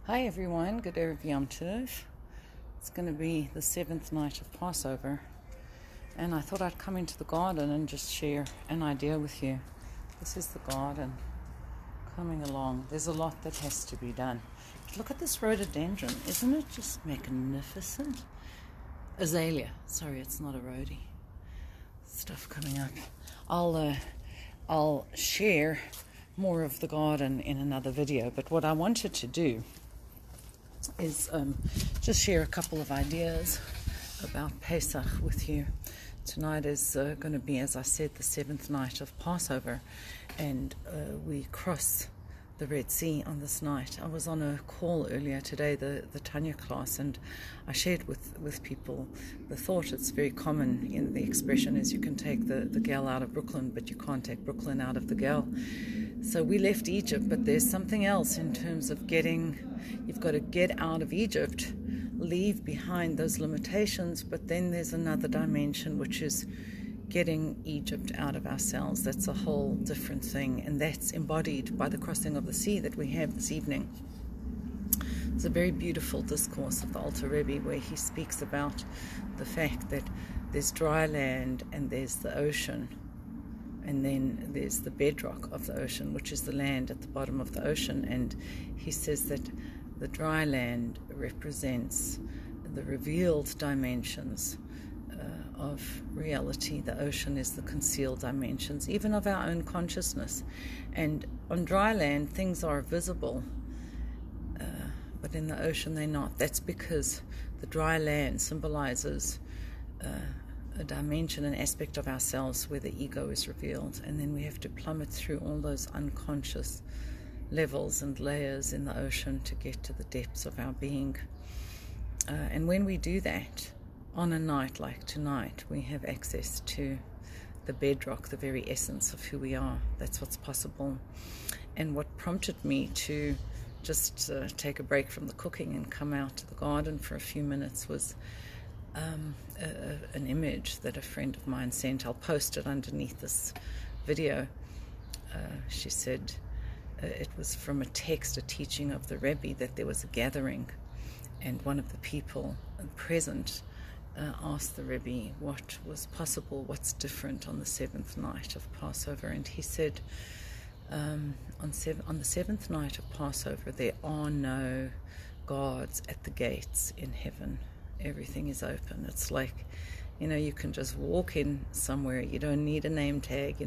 Hi everyone, good Erev Yom Tov. It's going to be the 7th night of Passover, and I thought I'd come into the garden and just share an idea with you. This is the garden coming along. There's a lot that has to be done. But look at this rhododendron, isn't it just magnificent? Azalea, sorry, it's not a rhodie. Stuff coming up. I'll share more of the garden in another video, but what I wanted to do is just share a couple of ideas about Pesach with you. Tonight is going to be, as I said, the 7th night of Passover, and we cross the Red Sea on this night. I was on a call earlier today, the Tanya class, and I shared with people the thought. It's very common in the expression is you can take the gal out of Brooklyn, but you can't take Brooklyn out of the gal. So we left Egypt, but there's something else in terms of you've got to get out of Egypt, leave behind those limitations, but then there's another dimension, which is getting Egypt out of ourselves. That's a whole different thing, and that's embodied by the crossing of the sea that we have this evening. It's a very beautiful discourse of the Alter Rebbe where he speaks about the fact that there's dry land and there's the ocean, and then there's the bedrock of the ocean, which is the land at the bottom of the ocean. And he says that the dry land represents the revealed dimensions of reality. The ocean is the concealed dimensions, even of our own consciousness. And on dry land, things are visible, but in the ocean they're not. That's because the dry land symbolizes a dimension, an aspect of ourselves where the ego is revealed, and then we have to plummet through all those unconscious levels and layers in the ocean to get to the depths of our being. And when we do that, on a night like tonight, we have access to the bedrock, the very essence of who we are. That's what's possible. And what prompted me to just take a break from the cooking and come out to the garden for a few minutes was an image that a friend of mine sent. I'll post it underneath this video. She said it was from a text, a teaching of the Rebbe, that there was a gathering, and one of the people present asked the Rebbe what was possible, what's different on the 7th night of Passover. And he said, on the 7th night of Passover, there are no guards at the gates in heaven. Everything is open. It's like, you can just walk in somewhere. You don't need a name tag,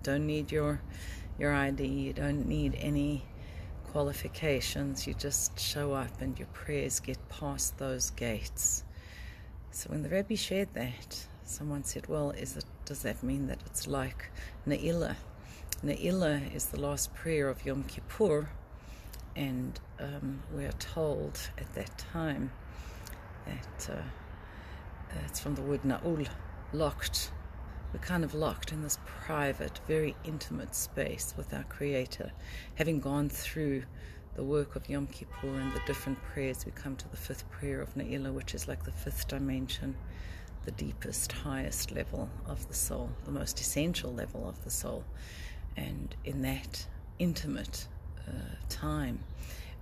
don't need your ID, you don't need any qualifications. You just show up and your prayers get past those gates. So when the Rebbe shared that, someone said, well, does that mean that it's like Ne'ilah? Ne'ilah is the last prayer of Yom Kippur, and we are told at that time that it's from the word na'ul, locked. We're kind of locked in this private, very intimate space with our Creator. Having gone through the work of Yom Kippur and the different prayers, we come to the 5th prayer of Ne'ilah, which is like the 5th dimension, the deepest, highest level of the soul, the most essential level of the soul. And in that intimate time,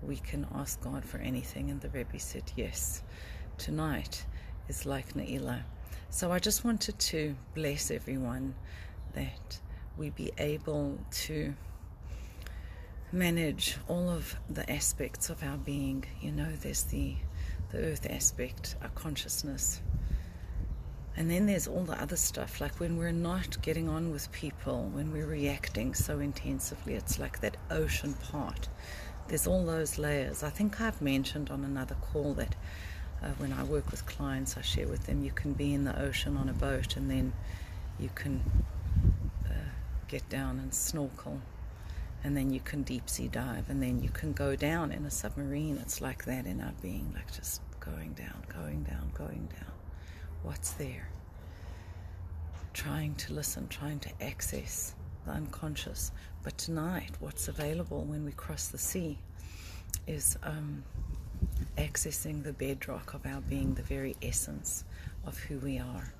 we can ask God for anything. And the Rebbe said, yes, tonight is like Ne'ilah. So I just wanted to bless everyone that we be able to manage all of the aspects of our being. There's the earth aspect, our consciousness. And then there's all the other stuff, like when we're not getting on with people, when we're reacting so intensively, it's like that ocean part. There's all those layers. I think I've mentioned on another call that when I work with clients, I share with them, you can be in the ocean on a boat, and then you can get down and snorkel, and then you can deep sea dive, and then you can go down in a submarine. It's like that in our being, like just going down, going down, going down. What's there? Trying to listen, trying to access the unconscious. But tonight, what's available when we cross the sea is accessing the bedrock of our being, the very essence of who we are.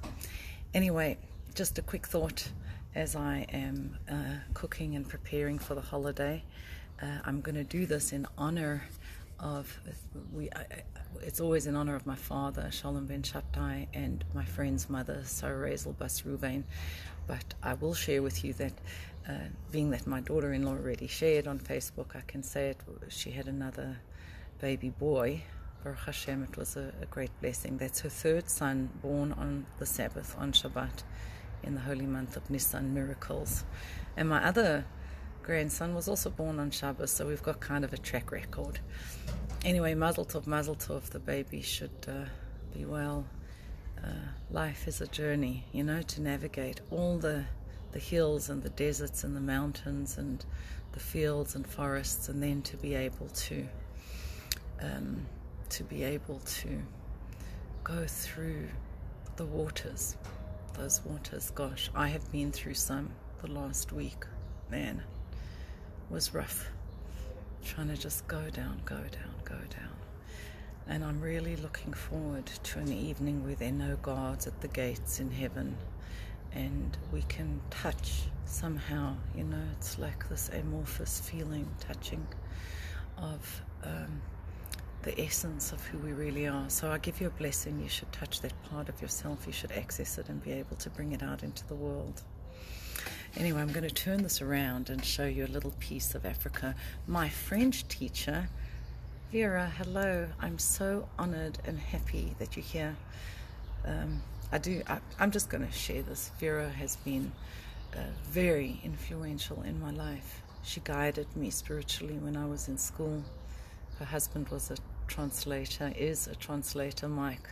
Anyway, just a quick thought as I am cooking and preparing for the holiday. I'm going to do this in honor it's always in honor of my father, Shalom ben Shabtai, and my friend's mother, Sarah Razel Bas Ruvain. But I will share with you that, being that my daughter-in-law already shared on Facebook, I can say she had another baby boy. Baruch Hashem, it was a great blessing. That's her third son, born on the Sabbath, on Shabbat, in the holy month of Nisan, miracles. And my other grandson was also born on Shabbos, so we've got kind of a track record. Anyway, mazel tov, the baby should be well. Life is a journey, to navigate all the hills and the deserts and the mountains and the fields and forests, and then to be able to go through the waters. Those waters, gosh, I have been through some the last week. Man, it was rough. Trying to just go down. And I'm really looking forward to an evening where there are no guards at the gates in heaven, and we can touch somehow, it's like this amorphous feeling, touching of the essence of who we really are. So I give you a blessing. You should touch that part of yourself. You should access it and be able to bring it out into the world. Anyway, I'm going to turn this around and show you a little piece of Africa. My French teacher, Vera, hello. I'm so honored and happy that you're here. I'm just going to share this. Vera has been very influential in my life. She guided me spiritually when I was in school. Her husband was is a translator, Mike,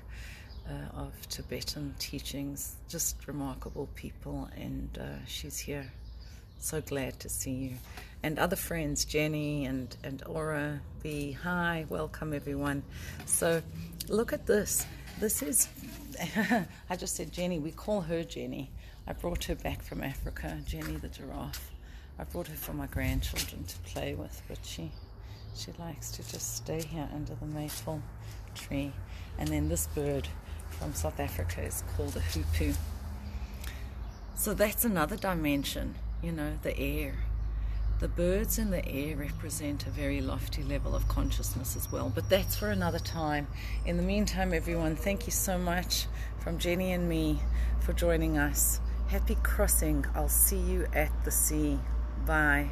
of Tibetan teachings. Just remarkable people, and she's here. So glad to see you. And other friends, Jenny and Aura B. Hi, welcome everyone. So look at this. This is, I just said Jenny, we call her Jenny. I brought her back from Africa, Jenny the giraffe. I brought her for my grandchildren to play with, but she likes to just stay here under the maple tree. And then this bird from South Africa is called a hoopoe. So that's another dimension, the air. The birds in the air represent a very lofty level of consciousness as well, but that's for another time. In the meantime, everyone, thank you so much from Jenny and me for joining us. Happy crossing. I'll see you at the sea. Bye.